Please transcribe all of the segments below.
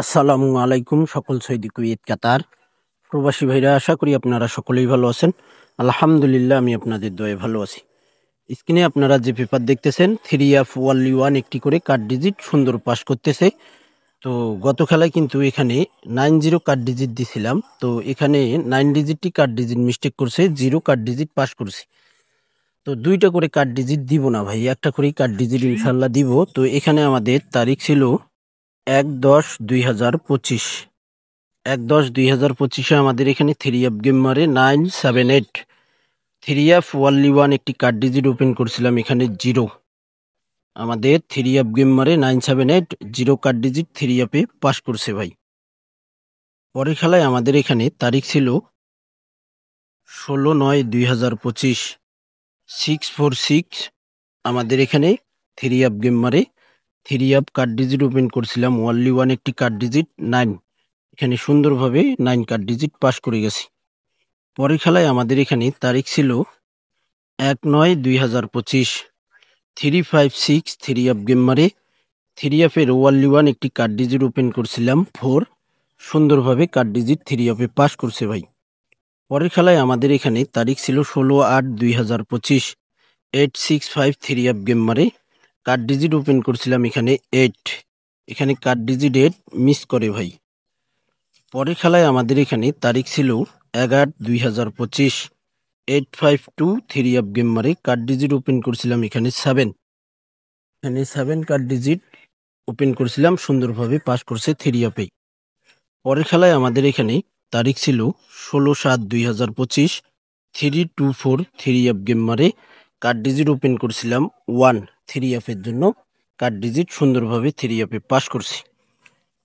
আসসালামু আলাইকুম সকল সৌদি কুয়েত কাতার প্রবাসী ভাইরা, আশা করি আপনারা সকলেই ভালো আছেন। আলহামদুলিল্লাহ, আমি আপনাদের দয়ে ভালো আছি। স্ক্রিনে আপনারা যে পেপার দেখতেছেন 3F1 একটি করে কার্ড ডিজিট সুন্দর পাস করতেছে। তো গত খেলায় কিন্তু এখানে 90 কার্ড ডিজিট দিছিলাম, তো এখানে 9 ডিজিটটি কার্ড ডিজিট মিস্টেক করছে, 0 কার্ড ডিজিট পাস করছে। তো দুইটা করে কার্ড ডিজিট দিব না ভাই, একটা করেই কার্ড ডিজিট ইনশাল্লাহ দিব। তো এখানে আমাদের তারিখ ছিল 1/10/2025। 1/10/2025 আমাদের এখানে 3F গেম মারে 978। 3F1 একটি কার্ড ডিজিট ওপেন করছিলাম, এখানে 0। আমাদের 3F গেম মারে 978 0 card digit 3F A pass করছে ভাই। পরের খেলায় আমাদের এখানে তারিখ ছিল 16/9/2025। 646 আমাদের এখানে 3F গেম মারে 3F কার্ড ডিজিট ওপেন করছিলাম, 1 একটি কার্ড ডিজিট 9। এখানে সুন্দরভাবে 9 কার্ড ডিজিট পাস করে গেছি। পরের খেলায় আমাদের এখানে তারিখ ছিল 1/9/2025। 356 3F গেম মারে 3F এর 1 একটি কার্ড ডিজিট ওপেন করছিলাম 4। সুন্দরভাবে card digit 3F A pass করছে ভাই। পরের খেলায় আমাদের এখানে তারিখ ছিল 16/8/2025। 865 3F গেম মারে কার্ড ডিজিট ওপেন করছিলাম, এখানে 8। এখানে কার্ড ডিজিট 8 মিস করে ভাই। পরের খেলায় আমাদের এখানে তারিখ ছিল 11/8/2025। 852 3F গেম মারে কার্ড ডিজিট ওপেন করছিলাম, এখানে 7। এখানে 7 কার্ড ডিজিট ওপেন করছিলাম, সুন্দরভাবে পাস করছে 3F এ। পরের খেলায় আমাদের এখানে তারিখ ছিল 16/7/2025। 324 3F গেম মারে কার্ড ডিজিট ওপেন করছিলাম 1। 3F এর জন্য কার্ড ডিজিট সুন্দরভাবে 3F এ পাস করছি।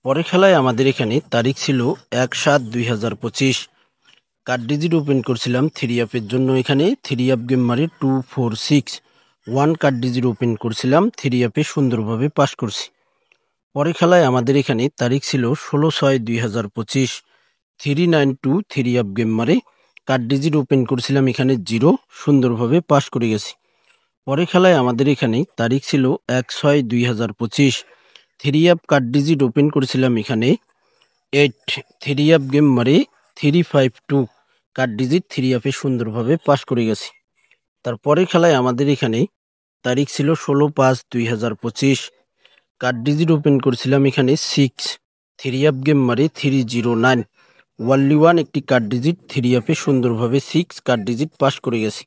পরের খেলায় আমাদের এখানে তারিখ ছিল 1/7/2025। কার্ড ডিজিট ওপেন করছিলাম 3F এর জন্য, এখানে 3F গেম মারে 246 1 কার্ড ডিজিট ওপেন করছিলাম 3F এ সুন্দরভাবে পাস করছি। পরের খেলায় আমাদের এখানে তারিখ ছিল 16/6/2025। 392 3F গেম মারে কার্ড ডিজিট ওপেন করছিলাম, এখানে 0। সুন্দরভাবে পাস করে গেছি। পরের খেলায় আমাদের এখানে তারিখ ছিল 1/6/2025। 3F কার্ড ডিজিট ওপেন করেছিলাম, এখানে 8। 3F গেম মারে 352 কার্ড ডিজিট 3F এ সুন্দরভাবে পাস করে গেছি। তারপরের খেলায় আমাদের এখানে তারিখ ছিল 16/5/2025। কার্ড ডিজিট ওপেন করছিলাম, এখানে 6। 3F গেম মারে 309 1 একটি কার্ড ডিজিট 3F এ সুন্দরভাবে 6 কার্ড ডিজিট পাস করে গেছি।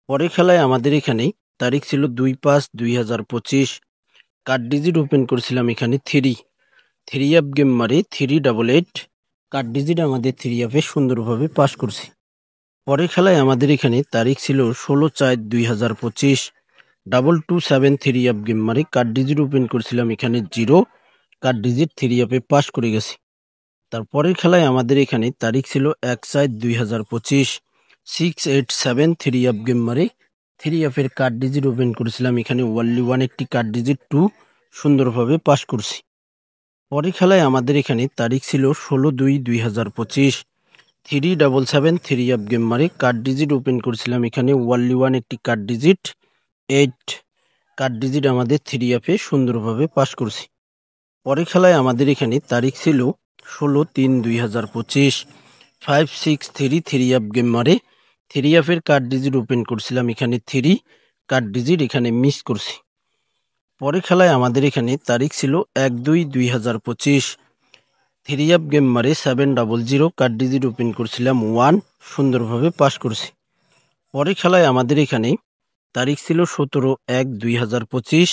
পরের খেলায় আমাদের এখানে তারিখ ছিল 2/5/2025। কার্ড ডিজিট ওপেন করছিলাম, এখানে 3। 3F গেম মারে 388 কার্ড ডিজিট আমাদের 3F এ সুন্দরভাবে পাস করছি। পরের খেলায় আমাদের এখানে তারিখ ছিল 16/4/2025। 227 3F গেম মারে কার্ড ডিজিট ওপেন করছিলাম, এখানে 0 card digit 3F A pass করে গেছি। তারপরের খেলায় আমাদের এখানে তারিখ ছিল 1/7/2025। 687 3F গেম মারে 3F এর কার্ড ডিজিট ওপেন করেছিলাম, এখানে 1 একটি কার্ড ডিজিট 2 সুন্দরভাবে পাস করছি। পরের খেলায় আমাদের এখানে তারিখ ছিল 16/2/2025। 377 3F গেম মারে কার্ড ডিজিট ওপেন করেছিলাম, এখানে 1 একটি কার্ড ডিজিট 8 কার্ড ডিজিট আমাদের 3F এ সুন্দরভাবে পাস করছি। পরের খেলায় আমাদের এখানে তারিখ ছিল 16/3/2025। 563 3F গেম মারে 3F এর কার্ড ডিজিট ওপেন করছিলাম, এখানে 3 কার্ড ডিজিট এখানে মিস করছি। পরের খেলায় আমাদের এখানে তারিখ ছিল 1/2/2025। 3F গেম মারে 700 কার্ড ডিজিট ওপেন করছিলাম 1 সুন্দরভাবে পাস করছি। পরের খেলায় আমাদের এখানে তারিখ ছিল 17/1/2025।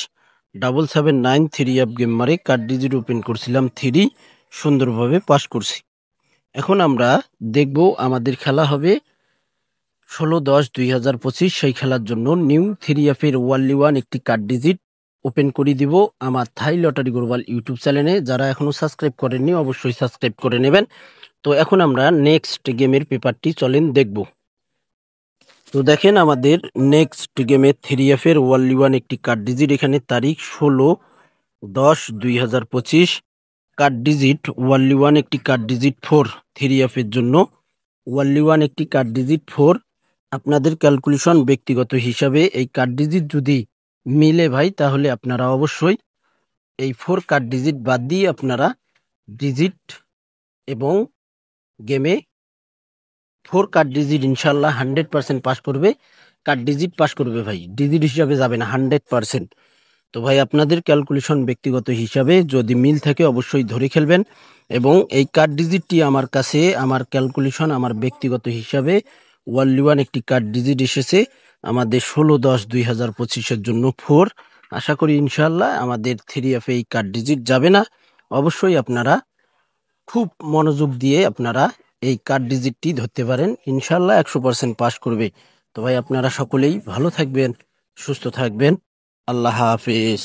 779 3F গেম মারে কার্ড ডিজিট ওপেন করছিলাম 3 সুন্দরভাবে পাস করছি। এখন আমরা দেখব আমাদের খেলা হবে 16/10/2025। সেই খেলার জন্য নিউ 3F এর 1 একটি কার্ড ডিজিট ওপেন করে দিব আমার থাই লটারি গ্লোবাল ইউটিউব চ্যানেলে। যারা এখনো সাবস্ক্রাইব করেননি অবশ্যই সাবস্ক্রাইব করে নেবেন। তো এখন আমরা নেক্সট গেমের পেপারটি চলেন দেখব। তো দেখেন আমাদের নেক্সট গেমে 3F এর 1 একটি কার্ড ডিজিট, এখানে তারিখ 16/10/2025। কার্ড ডিজিট 1 একটি কার্ড ডিজিট 4 3F এর জন্য 1 একটি কার্ড ডিজিট 4। আপনাদের ক্যালকুলেশন ব্যক্তিগত হিসাবে এই কার্ড ডিজিট যদি মিলে ভাই, তাহলে আপনারা অবশ্যই এই 4 কার্ড ডিজিট বাদ দিয়ে আপনারা ডিজিট এবং গেমে 4 কার্ড ডিজিট ইনশাল্লাহ 100% পাস করবে। কার্ড ডিজিট পাস করবে ভাই, ডিজিট হিসাবে যাবে না 100%। তো ভাই আপনাদের ক্যালকুলেশন ব্যক্তিগত হিসাবে যদি মিল থাকে অবশ্যই ধরে খেলবেন। এবং এই কার্ড ডিজিটটি আমার কাছে, আমার ক্যালকুলেশন, আমার ব্যক্তিগত হিসাবে ওয়ানলি ওয়ান একটি কার্ড ডিজিট এসেছে আমাদের 16/10/2025-এর জন্য 4। আশা করি ইনশাল্লাহ আমাদের 3F এই কার্ড ডিজিট যাবে না। অবশ্যই আপনারা খুব মনোযোগ দিয়ে আপনারা এই কার্ড ডিজিটটি ধরতে পারেন, ইনশাল্লাহ 100% পাস করবে। তো ভাই আপনারা সকলেই ভালো থাকবেন, সুস্থ থাকবেন। আল্লাহ হাফেজ।